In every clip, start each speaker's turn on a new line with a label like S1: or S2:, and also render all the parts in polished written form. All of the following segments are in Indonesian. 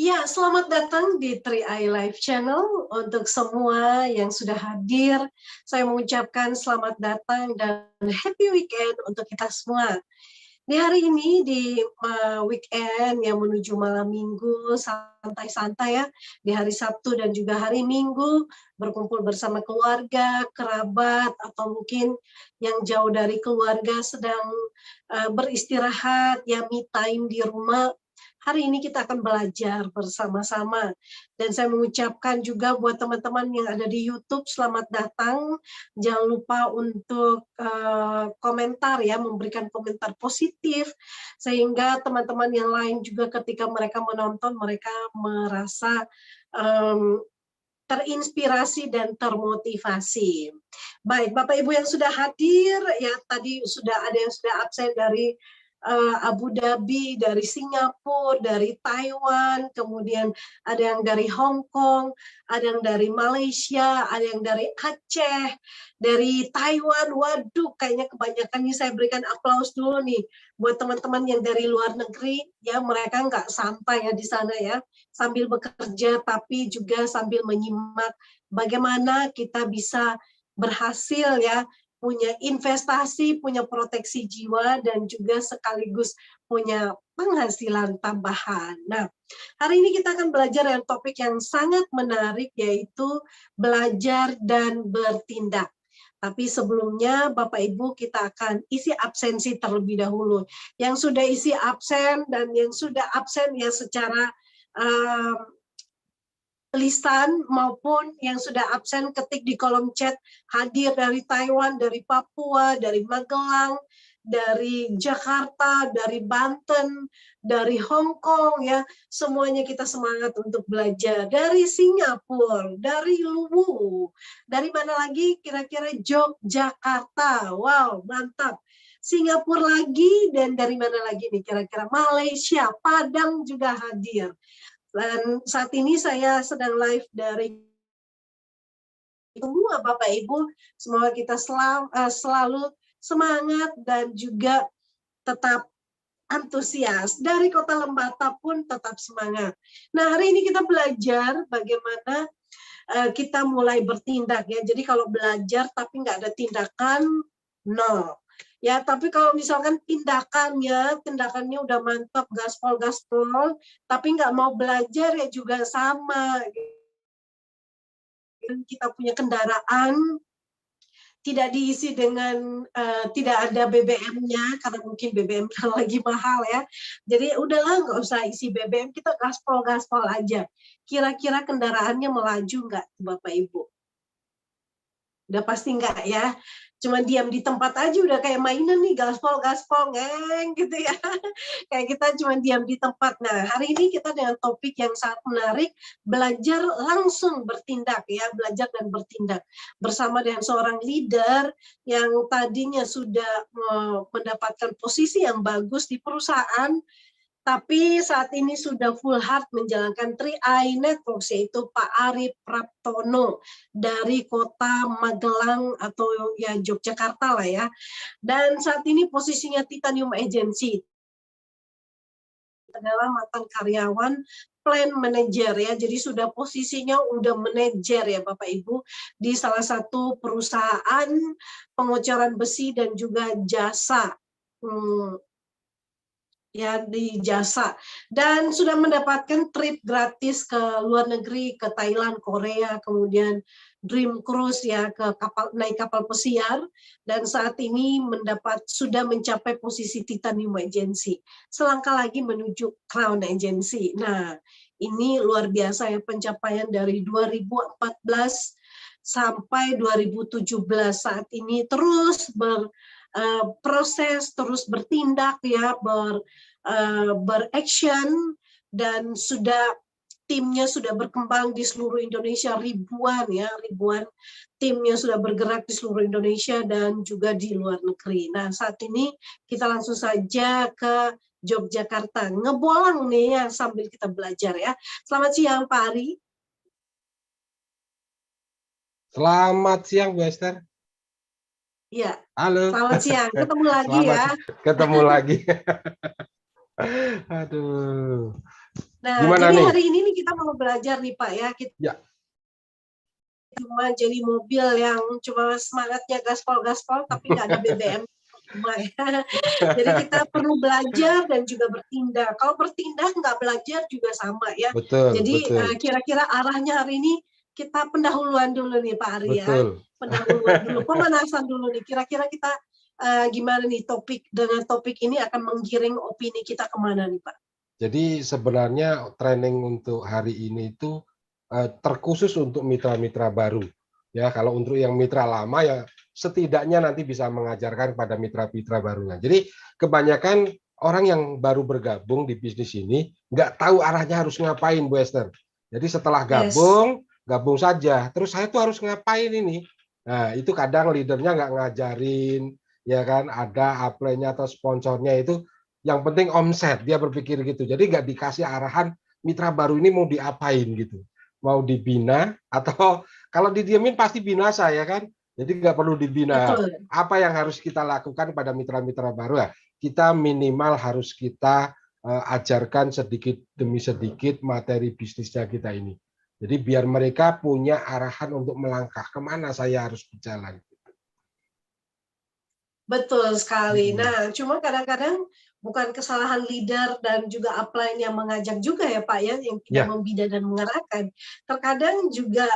S1: Ya, selamat datang di 3i Live Channel. Untuk semua yang sudah hadir, saya mengucapkan selamat datang dan happy weekend untuk kita semua. Di hari ini, di weekend yang menuju malam minggu, santai-santai ya, di hari Sabtu dan juga hari Minggu, berkumpul bersama keluarga, kerabat, atau mungkin yang jauh dari keluarga sedang beristirahat, ya me time di rumah. Hari ini kita akan belajar bersama-sama. Dan saya mengucapkan juga buat teman-teman yang ada di YouTube, selamat datang. Jangan lupa untuk komentar ya, memberikan komentar positif, sehingga teman-teman yang lain juga ketika mereka menonton, mereka merasa terinspirasi dan termotivasi. Baik, Bapak Ibu yang sudah hadir, ya tadi sudah ada yang sudah absen dari Abu Dhabi, dari Singapura, dari Taiwan, kemudian ada yang dari Hong Kong, ada yang dari Malaysia, ada yang dari Aceh, dari Taiwan. Waduh, kayaknya kebanyakan nih, saya berikan aplaus dulu nih buat teman-teman yang dari luar negeri, ya mereka nggak santai ya di sana ya, sambil bekerja tapi juga sambil menyimak bagaimana kita bisa berhasil ya, punya investasi, punya proteksi jiwa, dan juga sekaligus punya penghasilan tambahan. Nah, hari ini kita akan belajar yang topik yang sangat menarik, yaitu belajar dan bertindak. Tapi sebelumnya, Bapak Ibu, kita akan isi absensi terlebih dahulu. Yang sudah isi absen dan yang sudah absen ya secara lisan maupun yang sudah absen, ketik di kolom chat hadir dari Taiwan, dari Papua, dari Magelang, dari Jakarta, dari Banten, dari Hong Kong ya, semuanya kita semangat untuk belajar. Dari Singapura, dari Luwu, dari mana lagi kira-kira, Yogyakarta, wow mantap. Singapura lagi, dan dari mana lagi nih kira-kira, Malaysia, Padang juga hadir. Dan saat ini saya sedang live dari semua Bapak Ibu, semoga kita selalu semangat dan juga tetap antusias. Dari Kota Lembata pun tetap semangat. Nah, hari ini kita belajar bagaimana kita mulai bertindak ya. Jadi kalau belajar tapi nggak ada tindakan, nol. Ya, tapi kalau misalkan tindakannya udah mantap, gaspol, tapi nggak mau belajar ya juga sama. Kita punya kendaraan, tidak diisi dengan tidak ada BBM-nya karena mungkin BBM lagi mahal ya. Jadi udahlah nggak usah isi BBM, kita gaspol aja. Kira-kira kendaraannya melaju nggak, Bapak Ibu? Udah pasti enggak ya. Cuma diam di tempat aja udah kayak mainan nih, gaspol, ngeng gitu ya. Kayak kita cuma diam di tempat. Nah, hari ini kita dengan topik yang sangat menarik, belajar langsung bertindak ya, belajar dan bertindak. Bersama dengan seorang leader yang tadinya sudah mendapatkan posisi yang bagus di perusahaan, tapi saat ini sudah full heart menjalankan 3i Networks, yaitu Pak Ari Praptono dari kota Magelang atau ya Yogyakarta lah ya. Dan saat ini posisinya Titanium Agency adalah mantan karyawan plan manager ya, jadi sudah posisinya udah manajer ya Bapak Ibu di salah satu perusahaan pengocoran besi dan juga jasa. Ya di jasa, dan sudah mendapatkan trip gratis ke luar negeri, ke Thailand, Korea, kemudian Dream Cruise ya, ke naik kapal pesiar, dan saat ini sudah mencapai posisi Titanium Agency, selangkah lagi menuju Crown Agency. Nah, ini luar biasa ya pencapaian dari 2014 sampai 2017, saat ini terus berproses, terus bertindak ya, beraction, dan timnya sudah berkembang di seluruh Indonesia, ribuan timnya sudah bergerak di seluruh Indonesia dan juga di luar negeri. Nah, saat ini kita langsung saja ke Yogyakarta, ngebolang nih ya sambil kita belajar ya. Selamat siang Pak Ari.
S2: Selamat siang Bu Esther.
S1: Iya.
S2: Halo.
S1: Selamat siang. Ketemu lagi
S2: Selamat
S1: ya.
S2: ketemu lagi. Aduh.
S1: Nah,
S2: Gimana
S1: jadi
S2: nih?
S1: hari ini nih kita mau belajar nih Pak ya, kita
S2: Ya,
S1: cuma jadi mobil yang cuma semangatnya gaspol-gaspol tapi nggak ada BBM cuma ya. Jadi kita perlu belajar dan juga bertindak. Kalau bertindak nggak belajar juga sama ya.
S2: betul,
S1: Jadi
S2: betul,
S1: kira-kira arahnya hari ini kita pendahuluan dulu nih Pak Ari ya.
S2: betul.
S1: Pendahuluan dulu, pemanasan dulu nih. Kira-kira kita gimana nih dengan topik ini akan menggiring opini kita kemana nih Pak?
S2: Jadi sebenarnya training untuk hari ini itu terkhusus untuk mitra-mitra baru. Ya, kalau untuk yang mitra lama ya setidaknya nanti bisa mengajarkan pada mitra-mitra barunya. Jadi kebanyakan orang yang baru bergabung di bisnis ini nggak tahu arahnya harus ngapain, Bu Esther. Jadi setelah
S1: Yes.
S2: gabung saja. Terus saya tuh harus ngapain ini? Nah, itu kadang leadernya nggak ngajarin, ya kan? Ada upline-nya atau sponsornya itu yang penting omset, dia berpikir gitu. Jadi nggak dikasih arahan mitra baru ini mau diapain gitu. Mau dibina atau kalau didiemin pasti binasa ya kan. Jadi nggak perlu dibina.
S1: Betul.
S2: Apa yang harus kita lakukan pada mitra-mitra baru ya? Kita minimal harus kita ajarkan sedikit demi sedikit materi bisnisnya kita ini. Jadi biar mereka punya arahan untuk melangkah kemana saya harus berjalan.
S1: Betul sekali.
S2: Hmm.
S1: Nah, cuma kadang-kadang bukan kesalahan leader dan juga upline yang mengajak juga ya Pak ya, yang tidak
S2: Ya,
S1: membina dan mengarahkan. Terkadang juga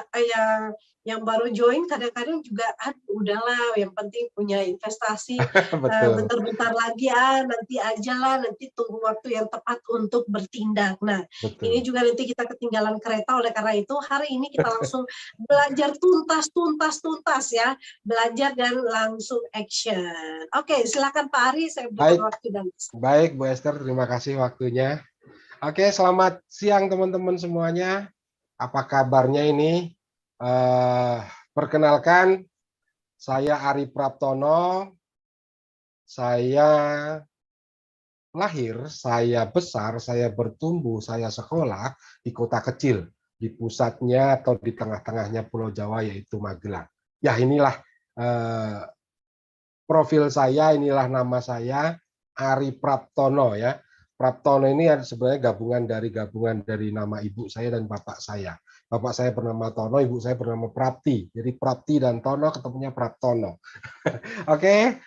S1: yang baru join kadang-kadang juga, udahlah yang penting punya investasi,
S2: betul,
S1: bentar-bentar lagi nanti aja lah, nanti tunggu waktu yang tepat untuk bertindak. Nah, ini
S2: betul.
S1: juga nanti kita ketinggalan kereta, oleh karena itu hari ini kita langsung belajar tuntas ya, belajar dan langsung action. Oke, silakan Pak Ari, saya berikan
S2: Baik,
S1: waktu dan
S2: baik Bu Esther, terima kasih waktunya. Oke, selamat siang teman-teman semuanya. Apa kabarnya ini? Eh, Perkenalkan, saya Ari Praptono. Saya lahir, saya besar, saya bertumbuh, saya sekolah di kota kecil, di pusatnya atau di tengah-tengahnya Pulau Jawa yaitu Magelang. Ya inilah profil saya, inilah nama saya, Ari Praptono ya. Praptono ini sebenarnya gabungan dari nama ibu saya dan bapak saya. Bapak saya bernama Tono, ibu saya bernama Prapti. Jadi Prapti dan Tono ketemunya Praptono. Oke,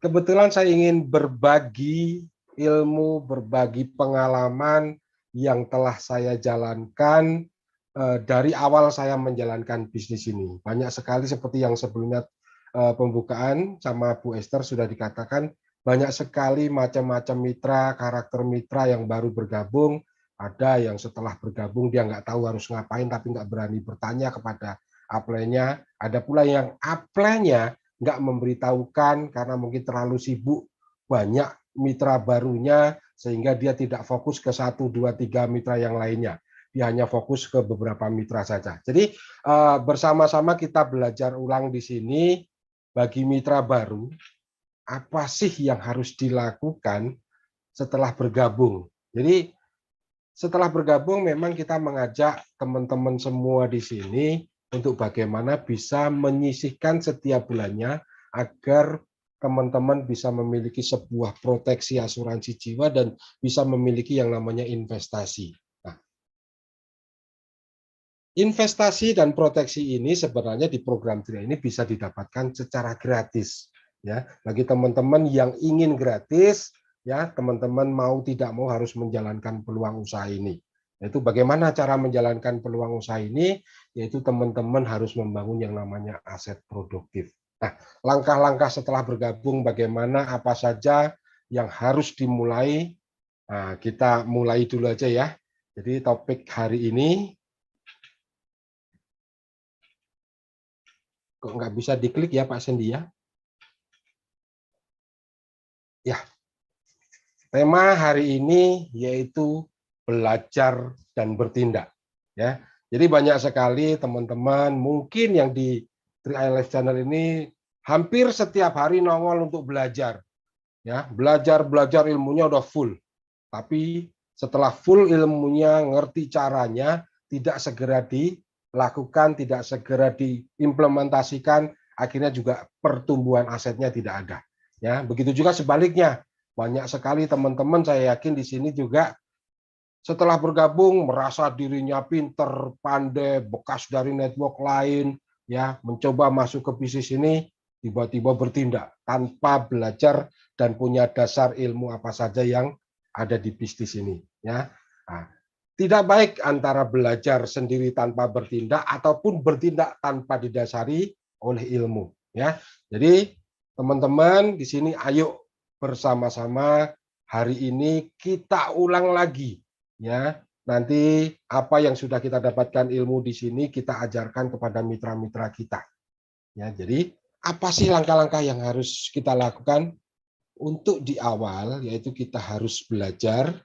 S2: kebetulan saya ingin berbagi ilmu, berbagi pengalaman yang telah saya jalankan dari awal saya menjalankan bisnis ini. Banyak sekali seperti yang sebelumnya pembukaan sama Bu Esther sudah dikatakan, banyak sekali macam-macam mitra, karakter mitra yang baru bergabung. Ada yang setelah bergabung dia nggak tahu harus ngapain tapi nggak berani bertanya kepada upline-nya. Ada pula yang upline-nya nggak memberitahukan karena mungkin terlalu sibuk banyak mitra barunya sehingga dia tidak fokus ke 1, 2, 3 mitra yang lainnya. Dia hanya fokus ke beberapa mitra saja. Jadi bersama-sama kita belajar ulang di sini bagi mitra baru, apa sih yang harus dilakukan setelah bergabung. Jadi setelah bergabung memang kita mengajak teman-teman semua di sini untuk bagaimana bisa menyisihkan setiap bulannya agar teman-teman bisa memiliki sebuah proteksi asuransi jiwa dan bisa memiliki yang namanya investasi. Nah, investasi dan proteksi ini sebenarnya di program TRIA ini bisa didapatkan secara gratis. Ya, bagi teman-teman yang ingin gratis, ya teman-teman mau tidak mau harus menjalankan peluang usaha ini. Yaitu bagaimana cara menjalankan peluang usaha ini, yaitu teman-teman harus membangun yang namanya aset produktif. Nah, langkah-langkah setelah bergabung bagaimana, apa saja yang harus dimulai, nah, kita mulai dulu aja ya. Jadi topik hari ini, kok nggak bisa diklik ya Pak Sendi ya? Ya, tema hari ini yaitu belajar dan bertindak. Ya, jadi banyak sekali teman-teman mungkin yang di 3i Life Channel ini hampir setiap hari nongol untuk belajar. Ya, belajar ilmunya udah full. Tapi setelah full ilmunya, ngerti caranya, tidak segera dilakukan, tidak segera diimplementasikan, akhirnya juga pertumbuhan asetnya tidak ada. Ya, begitu juga sebaliknya. Banyak sekali teman-teman saya yakin di sini juga setelah bergabung merasa dirinya pinter, pandai, bekas dari network lain, ya, mencoba masuk ke bisnis ini, tiba-tiba bertindak tanpa belajar dan punya dasar ilmu apa saja yang ada di bisnis ini, ya. Nah, tidak baik antara belajar sendiri tanpa bertindak ataupun bertindak tanpa didasari oleh ilmu, ya. Jadi teman-teman di sini ayo bersama-sama hari ini kita ulang lagi, ya. Nanti apa yang sudah kita dapatkan ilmu di sini kita ajarkan kepada mitra-mitra kita. Ya, jadi apa sih langkah-langkah yang harus kita lakukan untuk di awal, yaitu kita harus belajar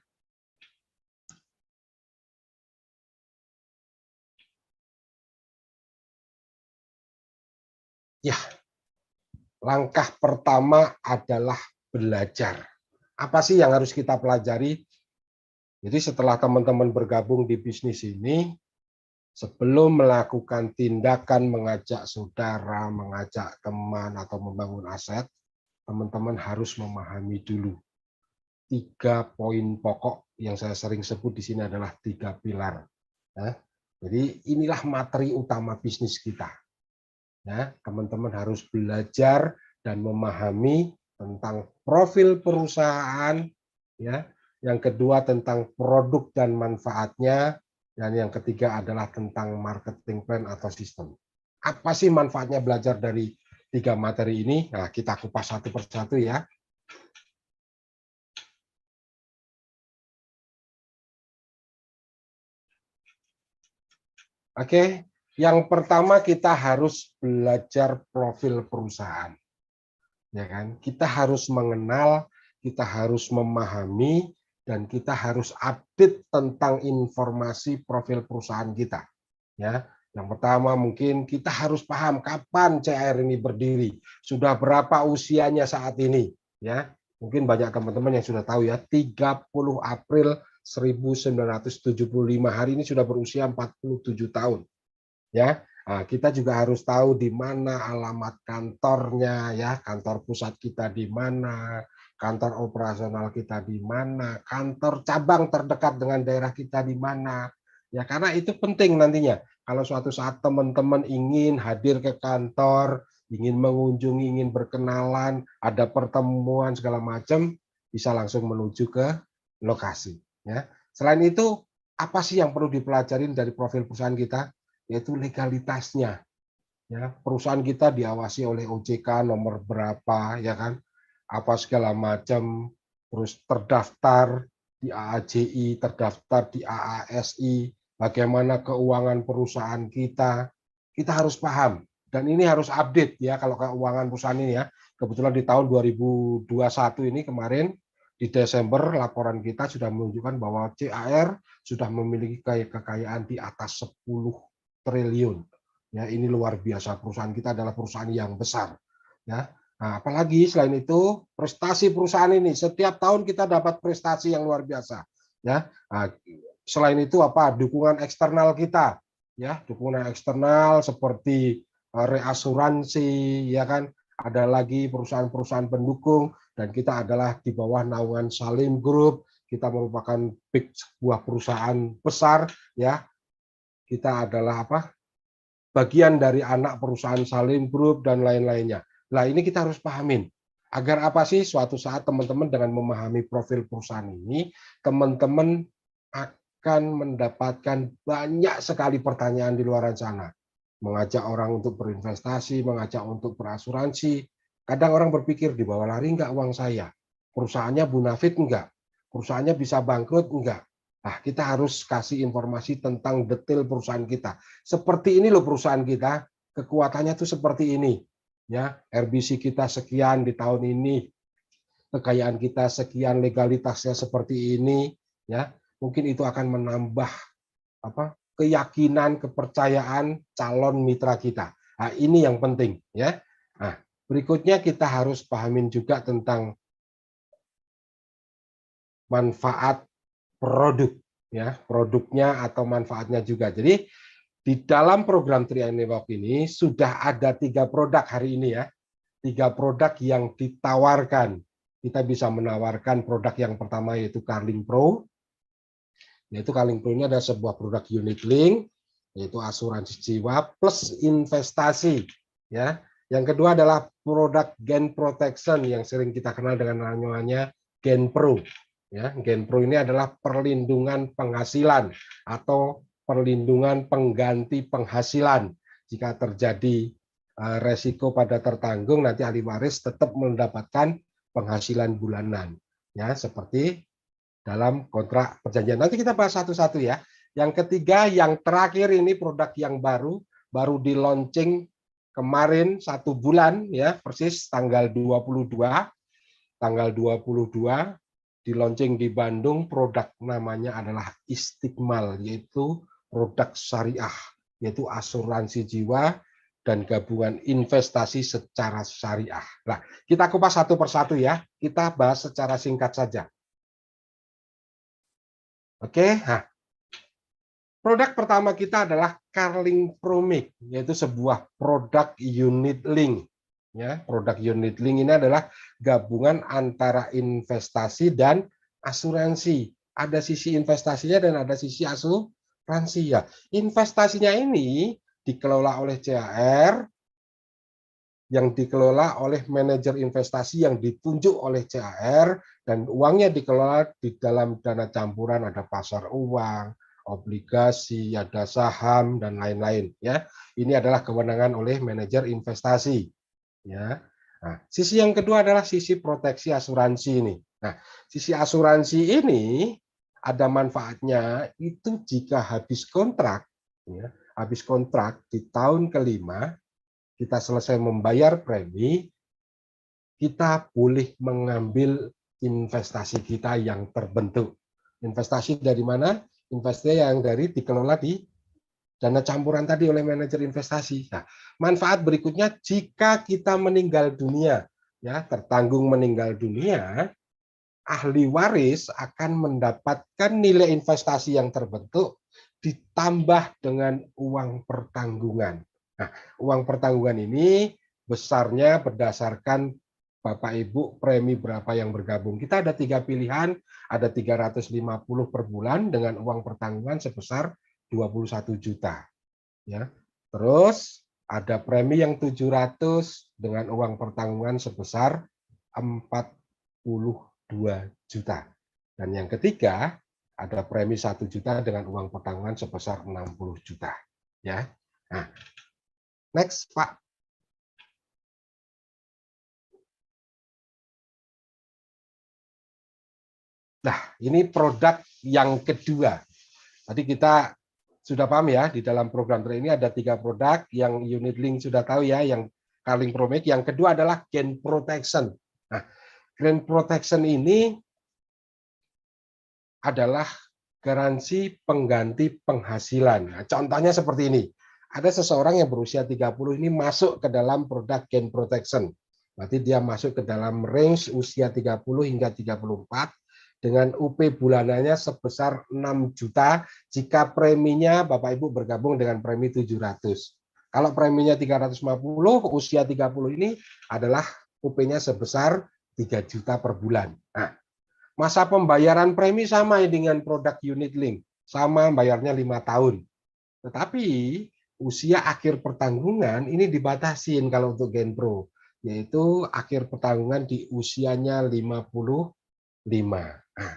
S2: ya. Langkah pertama adalah belajar. Apa sih yang harus kita pelajari? Jadi setelah teman-teman bergabung di bisnis ini, sebelum melakukan tindakan mengajak saudara, mengajak teman, atau membangun aset, teman-teman harus memahami dulu 3 poin pokok yang saya sering sebut di sini adalah 3 pilar. Ya. Jadi inilah materi utama bisnis kita. Ya, teman-teman harus belajar dan memahami tentang profil perusahaan, ya. Yang kedua tentang produk dan manfaatnya, dan yang ketiga adalah tentang marketing plan atau sistem. Apa sih manfaatnya belajar dari 3 materi ini? Nah, kita kupas satu persatu ya. Oke, yang pertama kita harus belajar profil perusahaan. Ya kan? Kita harus mengenal, kita harus memahami, dan kita harus update tentang informasi profil perusahaan kita. Ya, yang pertama mungkin kita harus paham kapan CAR ini berdiri, sudah berapa usianya saat ini. Ya, mungkin banyak teman-teman yang sudah tahu ya, 30 April 1975 hari ini sudah berusia 47 tahun. Ya, nah, kita juga harus tahu di mana alamat kantornya, ya, kantor pusat kita di mana, kantor operasional kita di mana, kantor cabang terdekat dengan daerah kita di mana. Ya, karena itu penting nantinya. Kalau suatu saat teman-teman ingin hadir ke kantor, ingin mengunjungi, ingin berkenalan, ada pertemuan segala macam, bisa langsung menuju ke lokasi. Ya. Selain itu, apa sih yang perlu dipelajarin dari profil perusahaan kita? Yaitu legalitasnya. Ya, perusahaan kita diawasi oleh OJK nomor berapa, ya kan? Apa segala macam, terus terdaftar di AAJI, terdaftar di AASI, bagaimana keuangan perusahaan kita. Kita harus paham dan ini harus update ya kalau keuangan perusahaan ini ya. Kebetulan di tahun 2021 ini kemarin di Desember laporan kita sudah menunjukkan bahwa CAR sudah memiliki kekayaan di atas 10 triliun. Ya, ini luar biasa, perusahaan kita adalah perusahaan yang besar. Ya. Nah, apalagi selain itu prestasi perusahaan ini setiap tahun kita dapat prestasi yang luar biasa. Ya. Nah, selain itu apa? Dukungan eksternal kita. Ya, dukungan eksternal seperti reasuransi, ya kan? Ada lagi perusahaan-perusahaan pendukung dan kita adalah di bawah naungan Salim Group. Kita merupakan big sebuah perusahaan besar, ya. Kita adalah apa? Bagian dari anak perusahaan Salim Group dan lain-lainnya. Nah, ini kita harus pahamin. Agar apa sih suatu saat teman-teman dengan memahami profil perusahaan ini, teman-teman akan mendapatkan banyak sekali pertanyaan di luar sana. Mengajak orang untuk berinvestasi, mengajak untuk berasuransi. Kadang orang berpikir, di bawah lari enggak uang saya? Perusahaannya bunafit enggak? Perusahaannya bisa bangkrut enggak? Nah, kita harus kasih informasi tentang detail perusahaan kita. Seperti ini loh perusahaan kita, kekuatannya tuh seperti ini. Ya, RBC kita sekian di tahun ini, kekayaan kita sekian, legalitasnya seperti ini, ya. Mungkin itu akan menambah apa? Keyakinan, kepercayaan calon mitra kita. Nah, ini yang penting, ya. Nah, berikutnya kita harus pahamin juga tentang manfaat produk, ya, produknya atau manfaatnya juga. Jadi di dalam program 3 Network ini sudah ada 3 produk hari ini ya, 3 produk yang ditawarkan. Kita bisa menawarkan produk yang pertama yaitu Carling Pro, Yaitu Carling Pro ini adalah sebuah produk unit link, yaitu asuransi jiwa plus investasi. Ya. Yang kedua adalah produk Gen Protection yang sering kita kenal dengan namanya Gen Pro. Ya, Gen Pro ini adalah perlindungan penghasilan atau perlindungan pengganti penghasilan. Jika terjadi resiko pada tertanggung, nanti ahli waris tetap mendapatkan penghasilan bulanan. Ya, seperti dalam kontrak perjanjian. Nanti kita bahas satu-satu ya. Yang ketiga, yang terakhir ini produk yang baru di launching kemarin 1 bulan ya, persis tanggal 22 di launching di Bandung. Produk namanya adalah Istiqmal, yaitu produk syariah, yaitu asuransi jiwa dan gabungan investasi secara syariah. Nah, kita kupas satu persatu ya. Kita bahas secara singkat saja. Oke, nah, produk pertama kita adalah Carling Promik, yaitu sebuah produk unit link. Ya, produk unit link ini adalah gabungan antara investasi dan asuransi. Ada sisi investasinya dan ada sisi asuransi ya. Investasinya ini dikelola oleh CAR, yang dikelola oleh manajer investasi yang ditunjuk oleh CAR, dan uangnya dikelola di dalam dana campuran, ada pasar uang, obligasi, ada saham dan lain-lain ya. Ini adalah kewenangan oleh manajer investasi ya. Nah, sisi yang kedua adalah sisi proteksi asuransi ini. Nah, sisi asuransi ini ada manfaatnya itu jika habis kontrak ya, habis kontrak di tahun kelima kita selesai membayar premi, kita boleh mengambil investasi kita yang terbentuk. Investasi dari mana? Investasi yang dikelola di dana campuran tadi oleh manajer investasi. Nah, manfaat berikutnya jika kita meninggal dunia, ya, tertanggung meninggal dunia, ahli waris akan mendapatkan nilai investasi yang terbentuk ditambah dengan uang pertanggungan. Nah, uang pertanggungan ini besarnya berdasarkan Bapak Ibu premi berapa yang bergabung. Kita ada 3 pilihan, ada 350 per bulan dengan uang pertanggungan sebesar 21 juta. Ya. Terus ada premi yang 700 dengan uang pertanggungan sebesar 42 juta. Dan yang ketiga ada premi 1 juta dengan uang pertanggungan sebesar 60 juta. Ya. Nah, next, Pak. Nah, ini produk yang kedua. Tadi kita sudah paham ya, di dalam program ini ada 3 produk, yang unit link sudah tahu ya, yang Carling Promik. Yang kedua adalah Gen Protection. Nah, Gen Protection ini adalah garansi pengganti penghasilan. Nah, contohnya seperti ini. Ada seseorang yang berusia 30 ini masuk ke dalam produk Gen Protection. Berarti dia masuk ke dalam range usia 30 hingga 34 dengan UP bulanannya sebesar 6 juta jika preminya Bapak Ibu bergabung dengan premi 700. Kalau preminya 350, usia 30 ini adalah UP-nya sebesar 3 juta per bulan. Nah, masa pembayaran premi sama dengan produk unit link, sama bayarnya 5 tahun. Tetapi usia akhir pertanggungan ini dibatasin kalau untuk Gen Pro, yaitu akhir pertanggungan di usianya 55. Nah,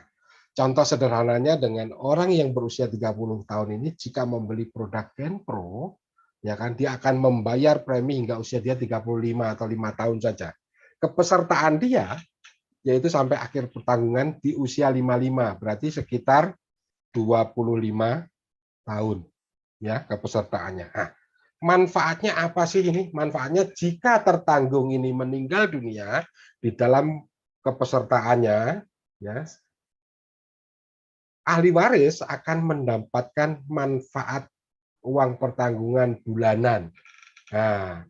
S2: contoh sederhananya dengan orang yang berusia 30 tahun ini jika membeli produk Gen Pro, ya kan, dia akan membayar premi hingga usia dia 35 atau 5 tahun saja. Kepesertaan dia yaitu sampai akhir pertanggungan di usia 55, berarti sekitar 25 tahun ya kepesertaannya. Nah, manfaatnya apa sih ini? Manfaatnya jika tertanggung ini meninggal dunia di dalam kepesertaannya, ya, ahli waris akan mendapatkan manfaat uang pertanggungan bulanan. Nah,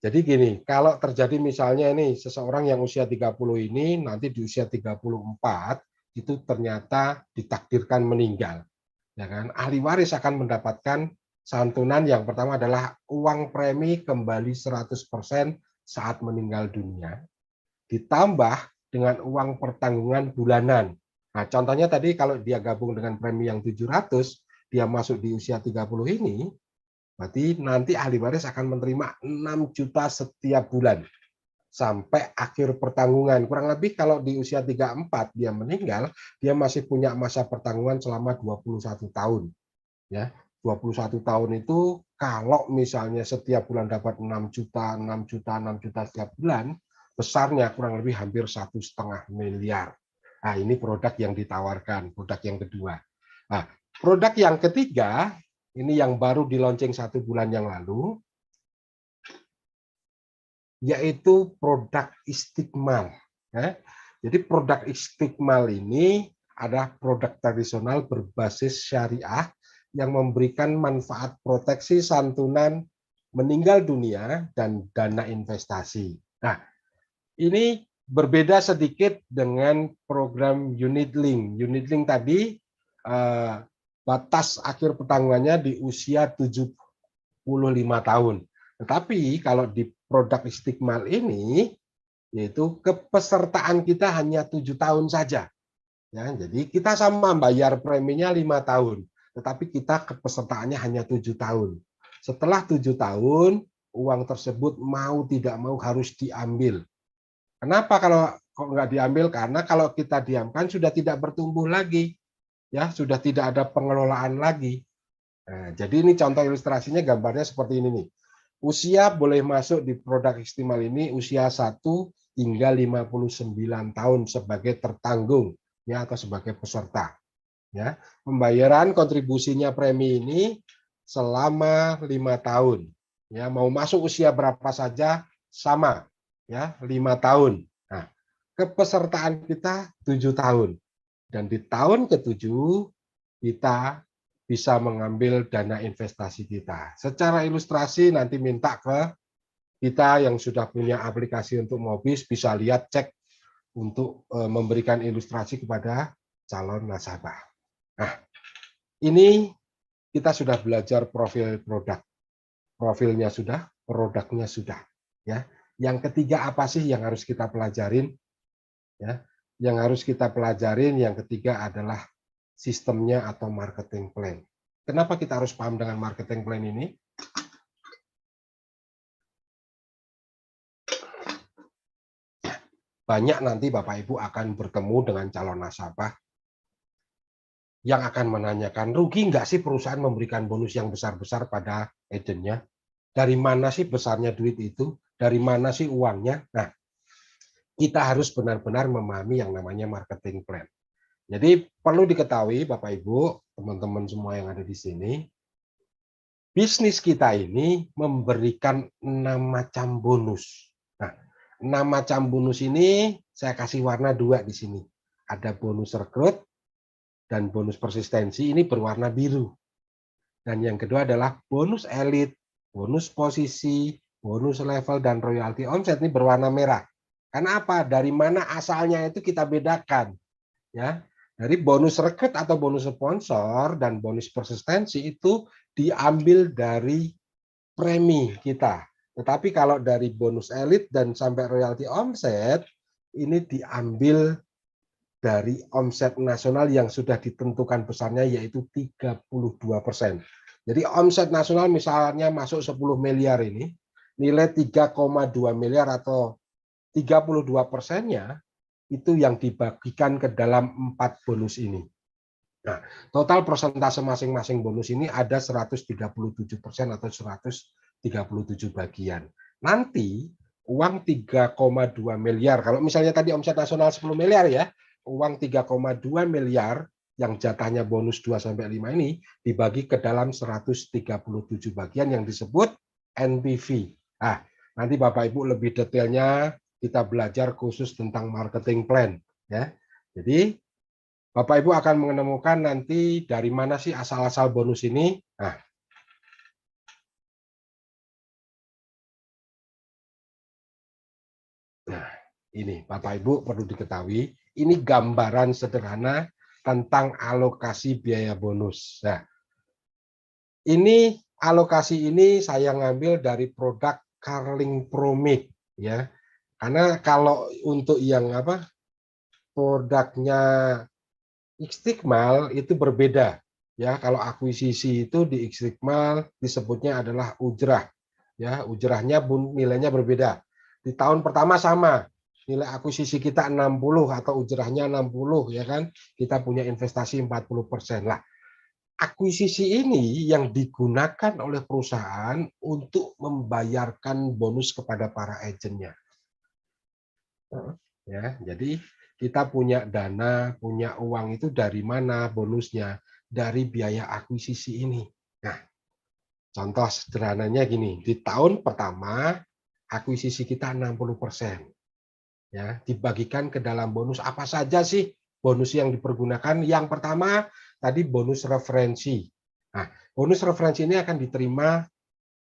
S2: jadi gini, kalau terjadi misalnya ini seseorang yang usia 30 ini nanti di usia 34 itu ternyata ditakdirkan meninggal. Ya kan? Ahli waris akan mendapatkan santunan yang pertama adalah uang premi kembali 100% saat meninggal dunia, ditambah dengan uang pertanggungan bulanan. Nah, contohnya tadi kalau dia gabung dengan premi yang 700, dia masuk di usia 30 ini, berarti nanti ahli waris akan menerima 6 juta setiap bulan sampai akhir pertanggungan. Kurang lebih kalau di usia 34 dia meninggal, dia masih punya masa pertanggungan selama 21 tahun. Ya, 21 tahun itu kalau misalnya setiap bulan dapat 6 juta, 6 juta, 6 juta setiap bulan, besarnya kurang lebih hampir 1,5 miliar. Nah, ini produk yang ditawarkan, produk yang kedua. Nah, produk yang ketiga, ini yang baru di launching 1 bulan yang lalu, yaitu produk Istiqmal. Jadi produk Istiqmal ini adalah produk tradisional berbasis syariah yang memberikan manfaat proteksi santunan meninggal dunia dan dana investasi. Nah, ini berbeda sedikit dengan program Unit Link. Unit Link tadi batas akhir pertanggungannya di usia 75 tahun. Tetapi kalau di produk Istiqmal ini, yaitu kepesertaan kita hanya 7 tahun saja. Ya, jadi kita sama bayar preminya 5 tahun, tetapi kita kepesertaannya hanya 7 tahun. Setelah 7 tahun, uang tersebut mau tidak mau harus diambil. Kenapa kalau kok nggak diambil? Karena kalau kita diamkan sudah tidak bertumbuh lagi, ya sudah tidak ada pengelolaan lagi. Nah, jadi ini contoh ilustrasinya, gambarnya seperti ini nih. Usia boleh masuk di produk Istiqmal ini usia 1 hingga 59 tahun sebagai tertanggung, ya, atau sebagai peserta. Ya, pembayaran kontribusinya premi ini selama 5 tahun. Ya, mau masuk usia berapa saja sama, ya, 5 tahun. Nah, kepesertaan kita 7 tahun. Dan di tahun ke-7 kita bisa mengambil dana investasi kita. Secara ilustrasi nanti minta ke kita yang sudah punya aplikasi untuk Mobis, bisa lihat, cek untuk memberikan ilustrasi kepada calon nasabah. Nah, ini kita sudah belajar profil produk. Profilnya sudah, produknya sudah. Ya. Yang ketiga apa sih yang harus kita pelajarin? Ya. Yang harus kita pelajarin yang ketiga adalah sistemnya atau marketing plan. Kenapa kita harus paham dengan marketing plan ini? Banyak nanti Bapak Ibu akan bertemu dengan calon nasabah yang akan menanyakan, rugi nggak sih perusahaan memberikan bonus yang besar-besar pada agennya? Dari mana sih besarnya duit itu? Dari mana sih uangnya? Nah, kita harus benar-benar memahami yang namanya marketing plan. Jadi perlu diketahui Bapak Ibu, teman-teman semua yang ada di sini, bisnis kita ini memberikan 6 macam bonus. Nah, 6 macam bonus ini saya kasih warna 2 di sini. Ada bonus rekrut dan bonus persistensi, ini berwarna biru. Dan yang kedua adalah bonus elit, bonus posisi, bonus level, dan royalti omset, ini berwarna merah. Karena apa? Dari mana asalnya itu kita bedakan. Ya, dari bonus rekrut atau bonus sponsor dan bonus persistensi itu diambil dari premi kita. Tetapi kalau dari bonus elit dan sampai royalti omset, ini diambil dari omset nasional yang sudah ditentukan besarnya, yaitu 32%. Jadi omset nasional misalnya masuk 10 miliar ini, nilai 3,2 miliar atau 32%-nya itu yang dibagikan ke dalam 4 bonus ini. Nah, total persentase masing-masing bonus ini ada 137% atau 137 bagian. Nanti uang 3,2 miliar, kalau misalnya tadi omset nasional 10 miliar ya, uang 3,2 miliar yang jatahnya bonus 2-5 ini dibagi ke dalam 137 bagian yang disebut NPV. Nah, nanti Bapak Ibu lebih detailnya kita belajar khusus tentang marketing plan. Ya. Jadi Bapak Ibu akan menemukan nanti dari mana sih asal-asal bonus ini. Nah, ini Bapak Ibu perlu diketahui, ini gambaran sederhana tentang alokasi biaya bonus. Nah, ini alokasi ini saya ngambil dari produk Carling Promit ya. Karena kalau untuk yang produknya Istiqmal itu berbeda. Ya, kalau akuisisi itu di Istiqmal disebutnya adalah ujrah. Ya, ujrahnya nilainya berbeda. Di tahun pertama sama, nilai akuisisi kita 60 atau ujrahnya 60 ya kan. Kita punya investasi 40%. Lah, akuisisi ini yang digunakan oleh perusahaan untuk membayarkan bonus kepada para agennya. Ya, jadi kita punya dana, punya uang itu dari mana bonusnya? Dari biaya akuisisi ini. Nah, contoh sederhananya gini, di tahun pertama akuisisi kita 60%. Ya, dibagikan ke dalam bonus apa saja sih bonus yang dipergunakan? Yang pertama tadi bonus referensi. Nah, bonus referensi ini akan diterima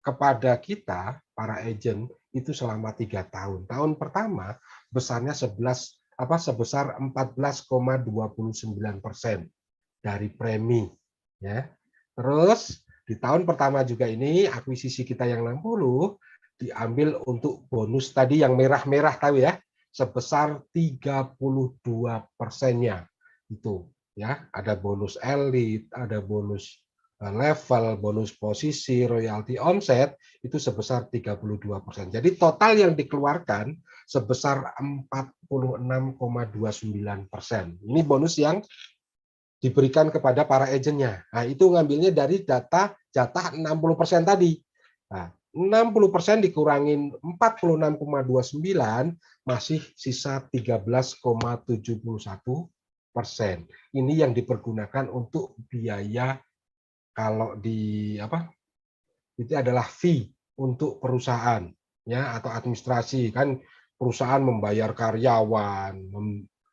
S2: kepada kita para agent itu selama 3 tahun. Tahun pertama besarnya sebesar 14,29% dari premi. Ya. Terus di tahun pertama juga ini akuisisi kita yang 60 diambil untuk bonus tadi yang merah-merah tahu ya, sebesar 32%-nya. Itu ya, ada bonus elit, ada bonus level, bonus posisi, royalti omset itu sebesar 32%. Jadi total yang dikeluarkan sebesar 46,29%. Ini bonus yang diberikan kepada para agennya. Nah, itu ngambilnya dari data jatah 60% tadi. Nah, 60% dikurangin 46,29 masih sisa 13,71%. Ini yang dipergunakan untuk biaya kalau di itu adalah fee untuk perusahaan ya atau administrasi kan perusahaan membayar karyawan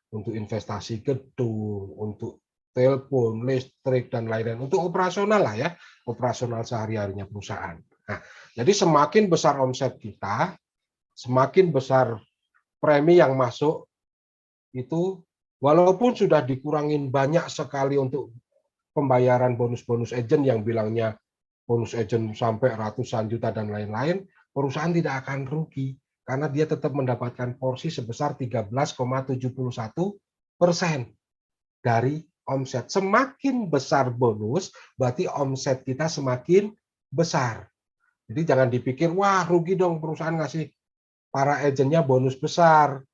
S2: untuk investasi gedung, untuk telepon, listrik dan lain-lain untuk operasional lah ya, operasional sehari-harinya perusahaan. Nah, jadi semakin besar omset kita, semakin besar premi yang masuk itu walaupun sudah dikurangin banyak sekali untuk pembayaran bonus-bonus agent yang bilangnya bonus agent sampai ratusan juta dan lain-lain, perusahaan tidak akan rugi karena dia tetap mendapatkan porsi sebesar 13,71% dari omset. Semakin besar bonus, berarti omset kita semakin besar. Jadi jangan dipikir, wah rugi dong perusahaan ngasih para agennya bonus besar.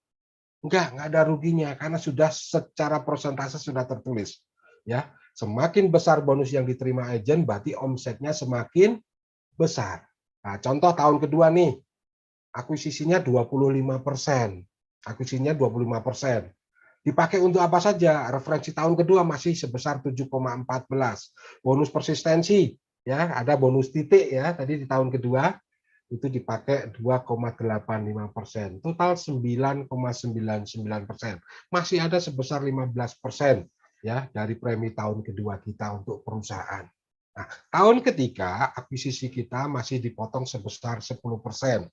S2: Enggak ada ruginya karena sudah secara persentase sudah tertulis. Ya, semakin besar bonus yang diterima agen, berarti omsetnya semakin besar. Nah, contoh tahun kedua nih, akuisisinya 25%. Akuisisinya 25%. Dipakai untuk apa saja? Referensi tahun kedua masih sebesar 7,14. Bonus persistensi, ya ada bonus titik ya tadi di tahun kedua itu dipakai 2,85%, total 9,99%. Masih ada sebesar 15% ya dari premi tahun kedua kita untuk perusahaan. Nah, tahun ketiga akuisisi kita masih dipotong sebesar 10%.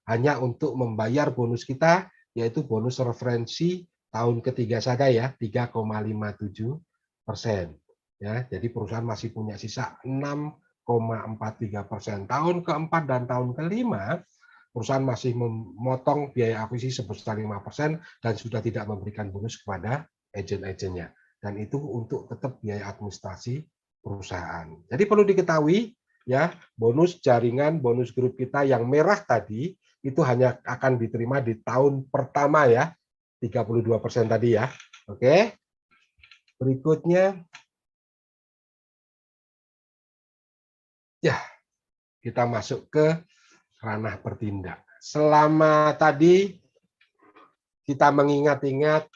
S2: Hanya untuk membayar bonus kita yaitu bonus referensi tahun ketiga saja ya 3,57%. Ya, jadi perusahaan masih punya sisa 6,43%. Tahun keempat dan tahun kelima, perusahaan masih memotong biaya akuisisi sebesar 5% dan sudah tidak memberikan bonus kepada agen-agennya. Dan itu untuk tetap biaya administrasi perusahaan. Jadi perlu diketahui ya, bonus jaringan, bonus grup kita yang merah tadi itu hanya akan diterima di tahun pertama ya, 32% tadi ya. Oke. Berikutnya ya, kita masuk ke ranah bertindak. Selama tadi kita mengingat-ingat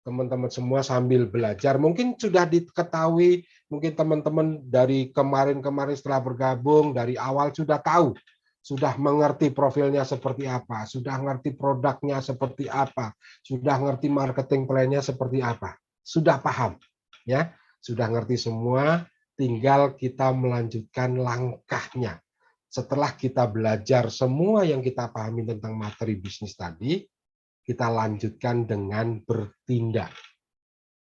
S2: teman-teman semua sambil belajar, mungkin sudah diketahui, mungkin teman-teman dari kemarin-kemarin setelah bergabung, dari awal sudah tahu, sudah mengerti profilnya seperti apa, sudah ngerti produknya seperti apa, sudah ngerti marketing plan-nya seperti apa, sudah paham, ya, sudah ngerti semua, tinggal kita melanjutkan langkahnya. Setelah kita belajar semua yang kita pahami tentang materi bisnis tadi, kita lanjutkan dengan bertindak.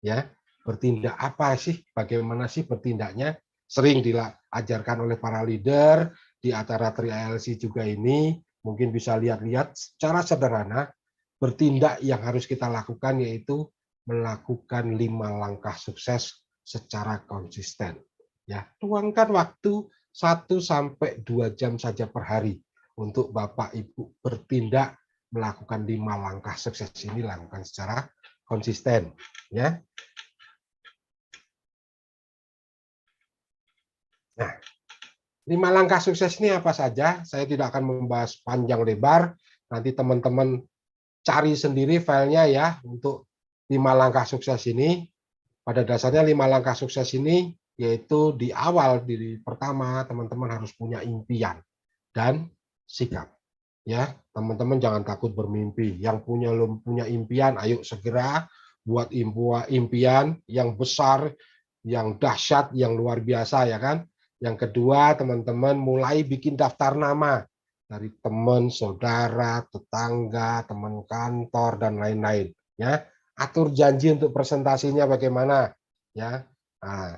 S2: Ya, bertindak apa sih? Bagaimana sih bertindaknya? Sering diajarkan oleh para leader di acara 3LC juga ini. Mungkin bisa lihat-lihat secara sederhana bertindak yang harus kita lakukan yaitu melakukan 5 langkah sukses secara konsisten. Ya, luangkan waktu 1 sampai 2 jam saja per hari untuk Bapak Ibu bertindak melakukan 5 langkah sukses ini, lakukan secara konsisten, ya. Nah, 5 langkah sukses ini apa saja? Saya tidak akan membahas panjang lebar. Nanti teman-teman cari sendiri filenya ya untuk 5 langkah sukses ini. Pada dasarnya 5 langkah sukses ini yaitu di awal, di pertama teman-teman harus punya impian dan sikap. Ya, teman-teman jangan takut bermimpi. Yang punya impian, ayo segera buat impian yang besar, yang dahsyat, yang luar biasa ya kan. Yang kedua, teman-teman mulai bikin daftar nama dari teman, saudara, tetangga, teman kantor dan lain-lain. Ya, atur janji untuk presentasinya bagaimana. Ya, nah,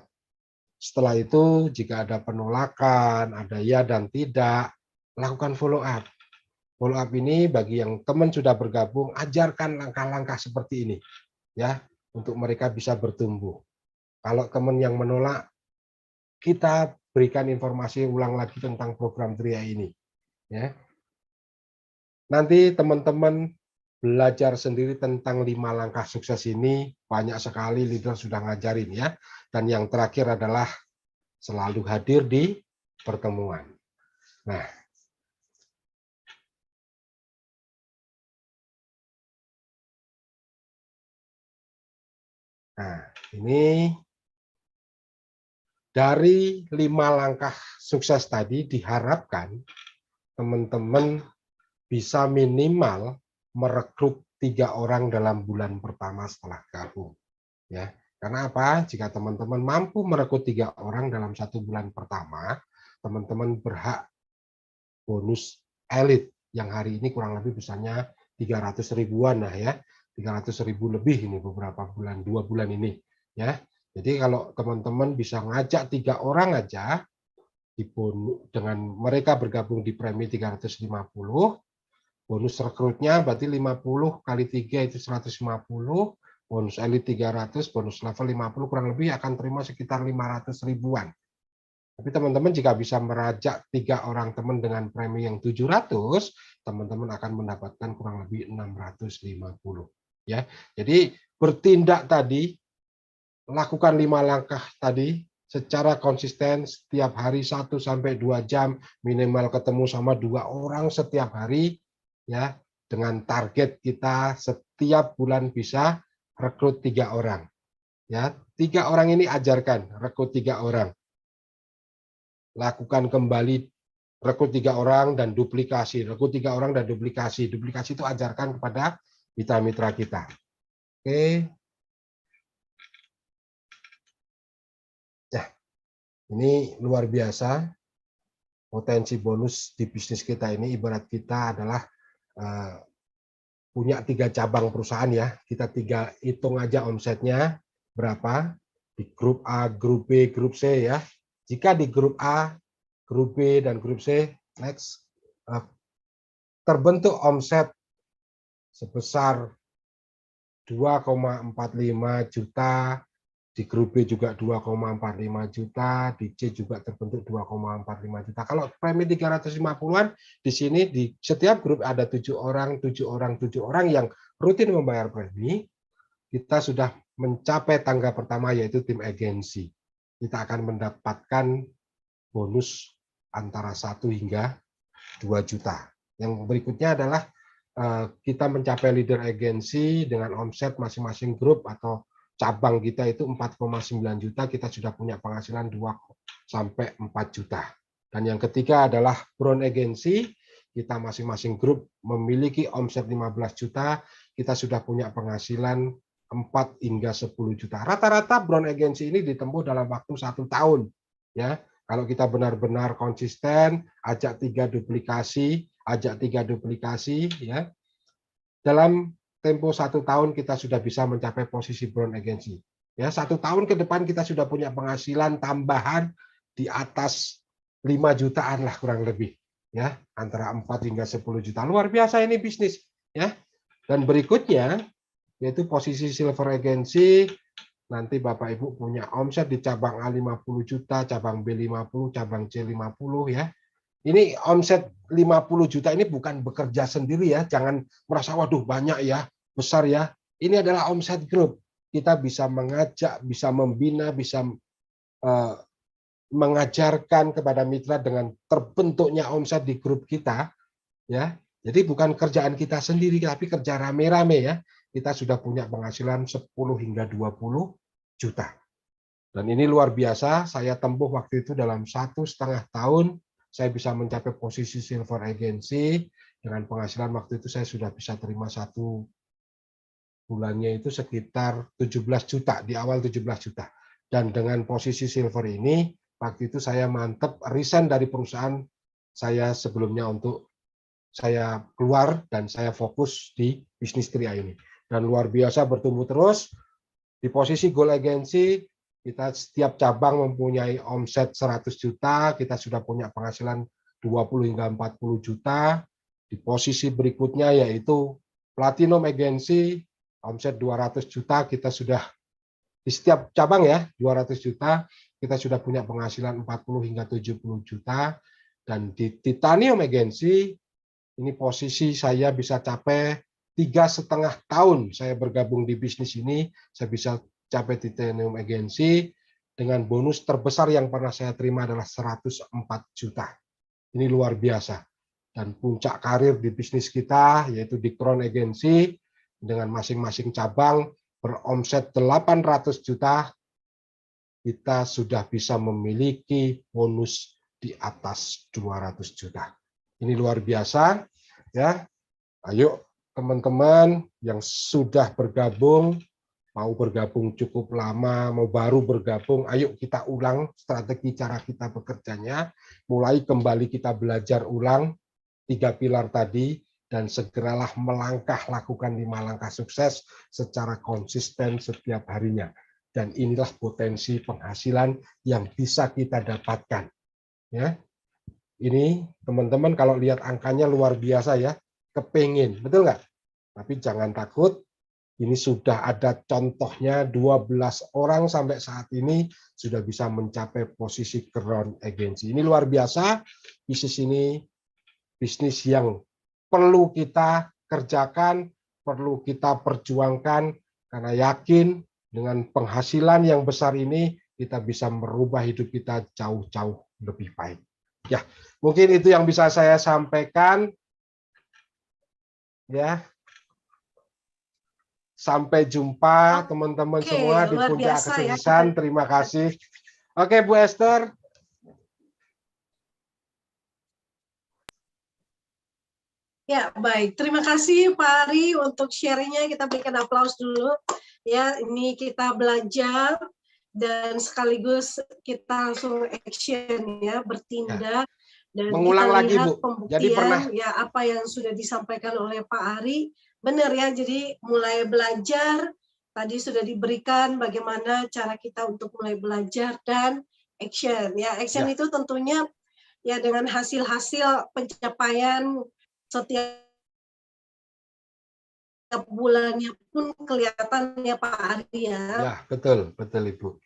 S2: setelah itu jika ada penolakan, ada ya dan tidak, lakukan follow up. Follow up ini bagi yang teman sudah bergabung, ajarkan langkah-langkah seperti ini ya untuk mereka bisa bertumbuh. Kalau teman yang menolak, kita berikan informasi ulang lagi tentang program Tria ini ya. Nanti teman-teman belajar sendiri tentang 5 langkah sukses ini, banyak sekali leader sudah ngajarin ya. Dan yang terakhir adalah selalu hadir di pertemuan. Nah, ini dari 5 langkah sukses tadi diharapkan teman-teman bisa minimal merekrut 3 orang dalam bulan pertama setelah gabung. Ya, karena apa? Jika teman-teman mampu merekrut 3 orang dalam 1 bulan pertama, teman-teman berhak bonus elit yang hari ini kurang lebih besarnya 300 ribuan lah ya. 300 ribu lebih ini beberapa bulan, 2 bulan ini ya. Jadi kalau teman-teman bisa ngajak 3 orang aja dengan mereka bergabung di premi 350, bonus rekrutnya berarti 50 kali 3 itu 150, bonus elit 300, bonus level 50, kurang lebih akan terima sekitar 500 ribuan. Tapi teman-teman jika bisa merajak 3 orang teman dengan premi yang 700, teman-teman akan mendapatkan kurang lebih 650. Ya, jadi bertindak tadi, lakukan 5 langkah tadi secara konsisten setiap hari 1 sampai 2 jam, minimal ketemu sama 2 orang setiap hari ya, dengan target kita setiap bulan bisa rekrut 3 orang. Ya, 3 orang ini ajarkan, rekrut 3 orang. Lakukan kembali rekrut 3 orang dan duplikasi, rekrut 3 orang dan duplikasi. Duplikasi itu ajarkan kepada mitra-mitra kita. Oke. Nah, ini luar biasa. Potensi bonus di bisnis kita ini ibarat kita adalah punya 3 cabang perusahaan ya. Kita hitung aja omsetnya berapa di grup A, grup B, grup C ya. Jika di grup A, grup B dan grup C, next, terbentuk omset sebesar 2,45 juta, di grup B juga 2,45 juta, di C juga terbentuk 2,45 juta. Kalau premi 350-an, di sini di setiap grup ada 7 orang yang rutin membayar premi, kita sudah mencapai tangga pertama yaitu tim agensi. Kita akan mendapatkan bonus antara 1 hingga 2 juta. Yang berikutnya adalah kita mencapai leader agensi dengan omset masing-masing grup atau cabang kita itu 4,9 juta, kita sudah punya penghasilan 2 sampai 4 juta. Dan yang ketiga adalah brown agensi, kita masing-masing grup memiliki omset 15 juta, kita sudah punya penghasilan 4 hingga 10 juta. Rata-rata brown agensi ini ditempuh dalam waktu 1 tahun. Ya, kalau kita benar-benar konsisten, ajak 3 duplikasi, ya. Dalam tempo 1 tahun kita sudah bisa mencapai posisi brown agency. Ya, 1 tahun ke depan kita sudah punya penghasilan tambahan di atas 5 jutaan lah kurang lebih. Ya, antara 4 hingga 10 juta. Luar biasa ini bisnis, ya. Dan berikutnya yaitu posisi silver agency. Nanti Bapak Ibu punya omset di cabang A 50 juta, cabang B 50, cabang C 50 ya. Ini omset 50 juta ini bukan bekerja sendiri ya, jangan merasa waduh banyak ya, besar ya. Ini adalah omset grup. Kita bisa mengajak, bisa membina, bisa mengajarkan kepada mitra dengan terbentuknya omset di grup kita ya. Jadi bukan kerjaan kita sendiri tapi kerja rame-rame ya. Kita sudah punya penghasilan 10 hingga 20 juta. Dan ini luar biasa, saya tempuh waktu itu dalam 1,5 tahun saya bisa mencapai posisi silver agency dengan penghasilan waktu itu saya sudah bisa terima satu bulannya itu sekitar 17 juta, di awal 17 juta. Dan dengan posisi silver ini, waktu itu saya mantep resign dari perusahaan saya sebelumnya untuk saya keluar dan saya fokus di bisnis Tria ini. Dan luar biasa bertumbuh terus. Di posisi Gold Agency, kita setiap cabang mempunyai omset 100 juta, kita sudah punya penghasilan 20 hingga 40 juta. Di posisi berikutnya yaitu Platinum Agency, omset 200 juta, kita sudah di setiap cabang ya, 200 juta, kita sudah punya penghasilan 40 hingga 70 juta. Dan di Titanium Agency, ini posisi saya bisa capai 3,5 tahun saya bergabung di bisnis ini, saya bisa capai Titanium Agency dengan bonus terbesar yang pernah saya terima adalah 104 juta. Ini luar biasa. Dan puncak karir di bisnis kita yaitu di Crown Agency dengan masing-masing cabang beromset 800 juta, kita sudah bisa memiliki bonus di atas 200 juta. Ini luar biasa ya. Ayo teman-teman yang sudah bergabung, mau bergabung cukup lama, mau baru bergabung, ayo kita ulang strategi cara kita bekerjanya, mulai kembali kita belajar ulang 3 pilar tadi, dan segeralah melangkah, lakukan 5 langkah sukses secara konsisten setiap harinya. Dan inilah potensi penghasilan yang bisa kita dapatkan. Ya, ini teman-teman kalau lihat angkanya luar biasa ya, kepingin, betul nggak? Tapi jangan takut, ini sudah ada contohnya 12 orang sampai saat ini sudah bisa mencapai posisi Crown Agency. Ini luar biasa, bisnis ini bisnis yang perlu kita kerjakan, perlu kita perjuangkan, karena yakin dengan penghasilan yang besar ini kita bisa merubah hidup kita jauh-jauh lebih baik. Ya, mungkin itu yang bisa saya sampaikan. Ya. Sampai jumpa teman-teman semua di Puncak Kesuksesan. Terima kasih. Oke, Bu Esther.
S1: Ya, baik. Terima kasih Pak Ari untuk sharingnya. Kita berikan aplaus dulu. Ya, ini kita belajar dan sekaligus kita langsung action ya, bertindak. Dan
S2: mengulang
S1: kita
S2: lagi
S1: lihat
S2: Bu.
S1: pembuktian
S2: Jadi pernah
S1: ya apa yang sudah disampaikan oleh Pak Ari. Benar ya, jadi mulai belajar, tadi sudah diberikan bagaimana cara kita untuk mulai belajar dan action. Ya, action itu tentunya ya dengan hasil-hasil pencapaian setiap bulannya pun kelihatan ya Pak Ari ya.
S2: Ya, betul, betul Ibu.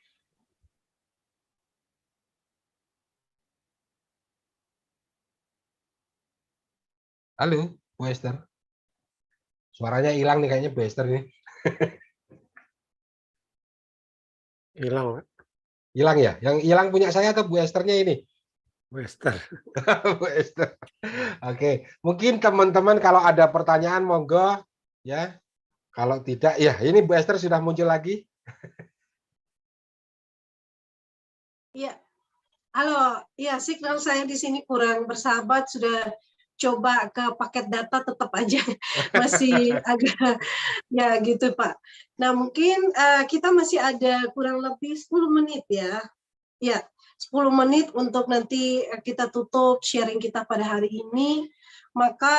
S2: Halo, Bu Esther. Suaranya hilang nih kayaknya Bu Esther ini.
S3: Hilang.
S2: Hilang ya? Yang hilang punya saya atau Bu Esthernya ini?
S3: Bu Esther.
S2: Bu Esther. Oke, mungkin teman-teman kalau ada pertanyaan monggo ya. Kalau tidak ya, ini Bu Esther sudah muncul lagi.
S1: Iya. Halo, ya signal saya di sini kurang bersahabat, sudah coba ke paket data tetap aja masih agak ya gitu Pak. Nah mungkin kita masih ada kurang lebih 10 menit ya. Ya, 10 menit untuk nanti kita tutup sharing kita pada hari ini. Maka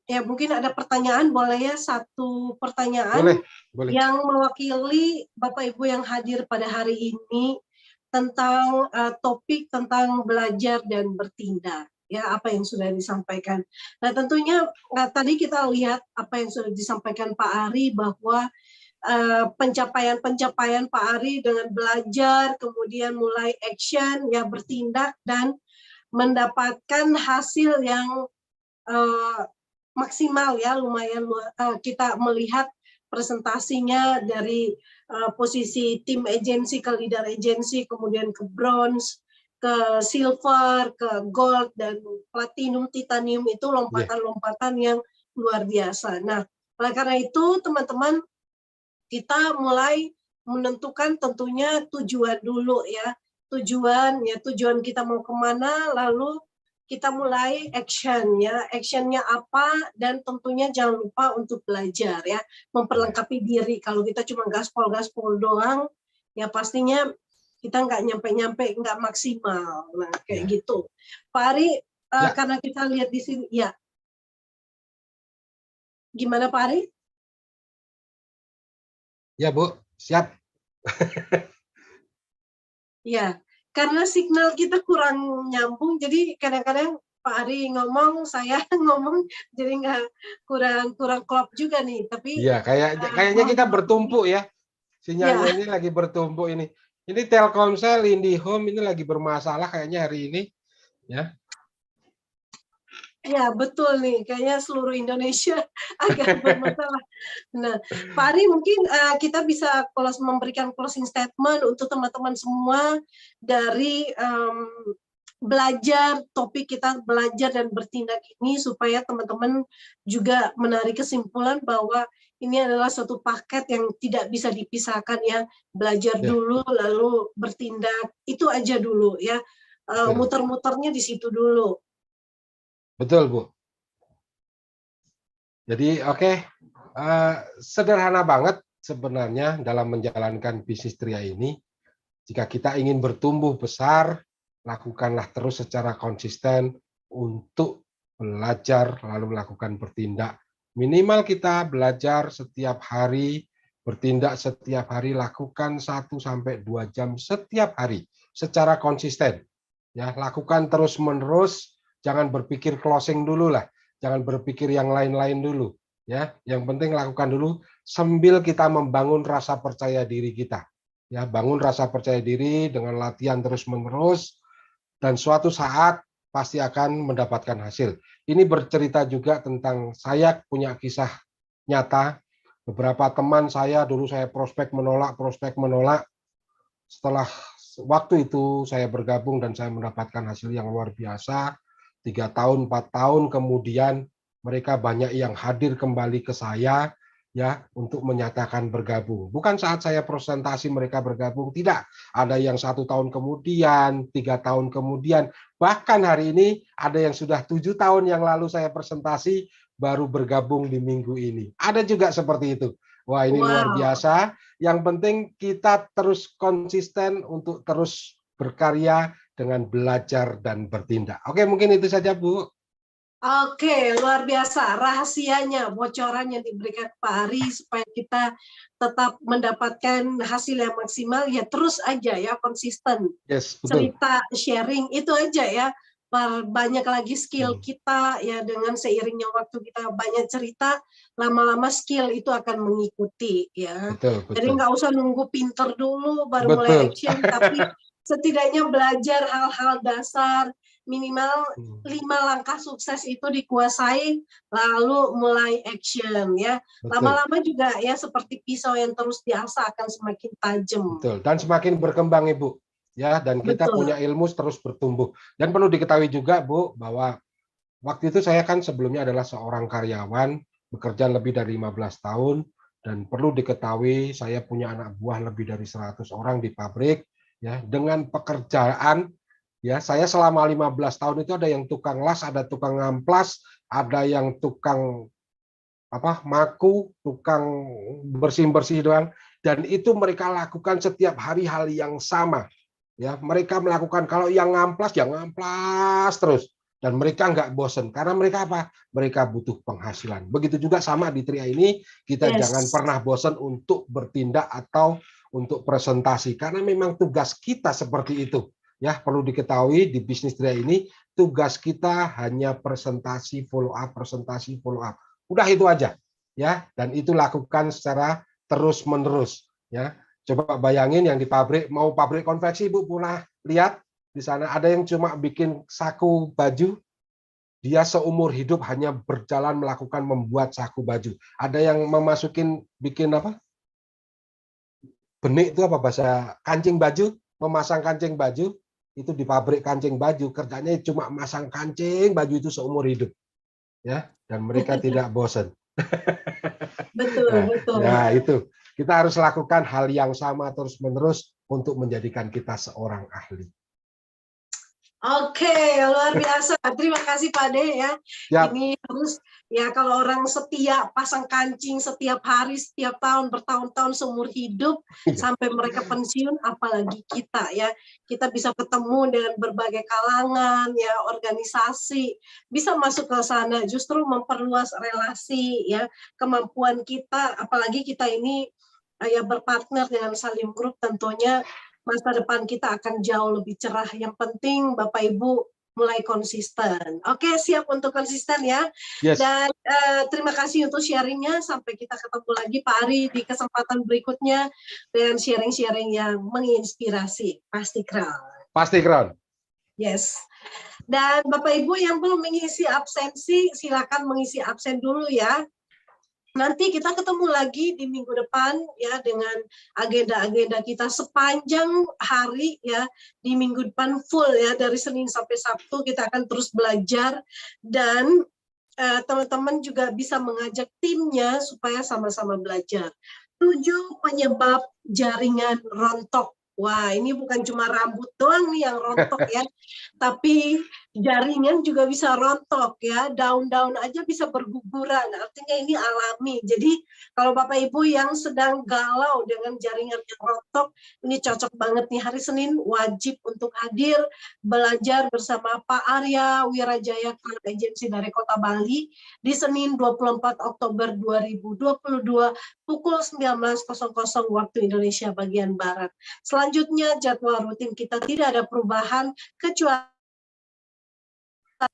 S1: ya mungkin ada pertanyaan, boleh ya satu pertanyaan
S2: boleh.
S1: Yang mewakili Bapak Ibu yang hadir pada hari ini tentang topik tentang belajar dan bertindak ya apa yang sudah disampaikan. Nah tentunya tadi kita lihat apa yang sudah disampaikan Pak Ari bahwa pencapaian Pak Ari dengan belajar, kemudian mulai action, ya bertindak dan mendapatkan hasil yang maksimal ya, lumayan kita melihat presentasinya dari posisi tim agensi ke leader agensi, kemudian ke bronze, ke silver, ke gold, dan platinum, titanium itu lompatan-lompatan yang luar biasa. Nah, oleh karena itu teman-teman kita mulai menentukan tentunya tujuan dulu ya. Tujuan kita mau kemana, lalu kita mulai action ya. Actionnya apa, dan tentunya jangan lupa untuk belajar ya. Memperlengkapi diri. Kalau kita cuma gaspol doang, ya pastinya kita nggak nyampe-nyampe, nggak maksimal. Nah, kayak gitu. Pak Ari, karena kita lihat di sini, ya. Gimana Pak Ari?
S2: Ya Bu, siap.
S1: Ya, karena signal kita kurang nyambung, jadi kadang-kadang Pak Ari ngomong, saya ngomong, jadi nggak kurang klop juga nih. Tapi
S2: iya, kayaknya kita bertumpuk ya. Sinyalnya ini lagi bertumpuk ini. Ini Telkomsel, IndiHome ini lagi bermasalah kayaknya hari ini, ya.
S1: Ya betul nih, kayaknya seluruh Indonesia agak bermasalah. Nah, Pak Ari mungkin kita bisa memberikan closing statement untuk teman-teman semua dari belajar, topik kita belajar dan bertindak ini, supaya teman-teman juga menarik kesimpulan bahwa ini adalah satu paket yang tidak bisa dipisahkan ya. Belajar dulu lalu bertindak, itu aja dulu ya. Muter-muternya di situ dulu.
S2: Betul Bu. Jadi sederhana banget sebenarnya dalam menjalankan bisnis Tria ini. Jika kita ingin bertumbuh besar, lakukanlah terus secara konsisten untuk belajar lalu melakukan bertindak. Minimal kita belajar setiap hari, bertindak setiap hari, lakukan 1 sampai 2 jam setiap hari secara konsisten. Ya, lakukan terus-menerus, jangan berpikir closing dulu lah, jangan berpikir yang lain-lain dulu. Ya, yang penting lakukan dulu sambil kita membangun rasa percaya diri kita. Ya, bangun rasa percaya diri dengan latihan terus-menerus, dan suatu saat pasti akan mendapatkan hasil. Ini bercerita juga tentang saya punya kisah nyata. Beberapa teman saya dulu saya prospek menolak. Setelah waktu itu saya bergabung dan saya mendapatkan hasil yang luar biasa. 3 tahun, 4 tahun kemudian mereka banyak yang hadir kembali ke saya ya untuk menyatakan bergabung. Bukan saat saya presentasi mereka bergabung, tidak. Ada yang 1 tahun kemudian, 3 tahun kemudian, bahkan hari ini ada yang sudah 7 tahun yang lalu saya presentasi baru bergabung di minggu ini. Ada juga seperti itu. Wah, ini luar biasa. Yang penting kita terus konsisten untuk terus berkarya dengan belajar dan bertindak. Oke, mungkin itu saja Bu.
S1: Oke, luar biasa. Rahasianya, bocoran yang diberikan Pak Ari supaya kita tetap mendapatkan hasil yang maksimal, ya terus aja ya, konsisten.
S2: Yes, betul.
S1: Cerita, sharing, itu aja ya. Banyak lagi skill kita ya, dengan seiringnya waktu kita banyak cerita, lama-lama skill itu akan mengikuti ya.
S2: Betul.
S1: Jadi nggak usah nunggu pinter dulu baru mulai
S2: Betul.
S1: action, tapi setidaknya belajar hal-hal dasar, minimal 5 langkah sukses itu dikuasai, lalu mulai action ya. Lama-lama juga ya seperti pisau yang terus diasah akan semakin tajam.
S2: Betul. Dan semakin berkembang Ibu. Ya, dan kita punya ilmu terus bertumbuh. Dan perlu diketahui juga Bu bahwa waktu itu saya kan sebelumnya adalah seorang karyawan, bekerja lebih dari 15 tahun, dan perlu diketahui saya punya anak buah lebih dari 100 orang di pabrik ya. Dengan pekerjaan ya, saya selama 15 tahun itu ada yang tukang las, ada tukang ngamplas, ada yang tukang maku, tukang bersih-bersih doang, dan itu mereka lakukan setiap hari hal yang sama. Ya, mereka melakukan, kalau yang ngamplas ya ngamplas terus, dan mereka nggak bosen karena mereka mereka butuh penghasilan. Begitu juga sama di Tria ini, kita jangan pernah bosen untuk bertindak atau untuk presentasi karena memang tugas kita seperti itu. Ya, perlu diketahui di bisnis Tria ini tugas kita hanya presentasi follow up, udah itu aja ya, dan itu lakukan secara terus menerus ya. Coba bayangin yang di pabrik, mau pabrik konveksi, Bu pernah lihat di sana ada yang cuma bikin saku baju, dia seumur hidup hanya berjalan melakukan membuat saku baju. Ada yang bikin apa? Benik itu apa bahasa, kancing baju, memasang kancing baju, itu di pabrik kancing baju, kerjanya cuma masang kancing baju itu seumur hidup. Ya, dan mereka tidak bosan.
S1: Betul, betul.
S2: Nah, itu. Kita harus lakukan hal yang sama terus-menerus untuk menjadikan kita seorang ahli.
S1: Oke, luar biasa. Terima kasih Pak De ya.
S2: Siap.
S1: Ini harus ya, kalau orang setia pasang kancing setiap hari, setiap tahun, bertahun-tahun seumur hidup sampai mereka pensiun, apalagi kita ya. Kita bisa ketemu dengan berbagai kalangan ya, organisasi, bisa masuk ke sana, justru memperluas relasi ya, kemampuan kita, apalagi kita ini ya berpartner dengan Salim Group, tentunya masa depan kita akan jauh lebih cerah. Yang penting Bapak Ibu mulai konsisten. Oke, siap untuk konsisten ya.
S2: Yes.
S1: Dan terima kasih untuk sharingnya. Sampai kita ketemu lagi Pak Ari di kesempatan berikutnya dengan sharing-sharing yang menginspirasi. Pasti keren.
S2: Pasti keren.
S1: Yes. Dan Bapak Ibu yang belum mengisi absensi, silakan mengisi absen dulu ya. Nanti kita ketemu lagi di minggu depan ya, dengan agenda-agenda kita sepanjang hari ya. Di minggu depan full ya, dari Senin sampai Sabtu kita akan terus belajar, dan teman-teman juga bisa mengajak timnya supaya sama-sama belajar. 7 penyebab jaringan rontok. Wah, ini bukan cuma rambut doang nih yang rontok ya, tapi jaringan juga bisa rontok ya, daun-daun aja bisa berguguran, artinya ini alami. Jadi kalau Bapak Ibu yang sedang galau dengan jaringan yang rontok, ini cocok banget nih, hari Senin wajib untuk hadir belajar bersama Pak Arya Wirajaya, agensi dari Kota Bali, di Senin 24 Oktober 2022 pukul 19.00 waktu Indonesia bagian Barat. Selanjutnya jadwal rutin kita tidak ada perubahan, kecuali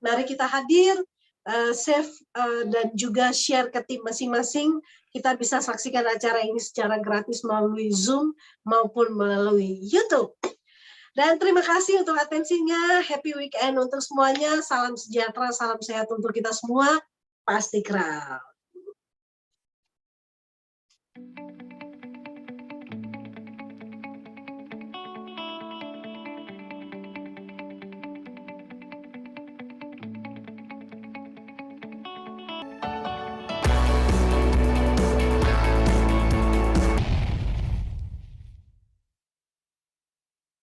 S1: mari kita hadir, save dan juga share ke tim masing-masing. Kita bisa saksikan acara ini secara gratis melalui Zoom maupun melalui YouTube. Dan terima kasih untuk atensinya. Happy weekend untuk semuanya. Salam sejahtera, salam sehat untuk kita semua. Pasti Kral.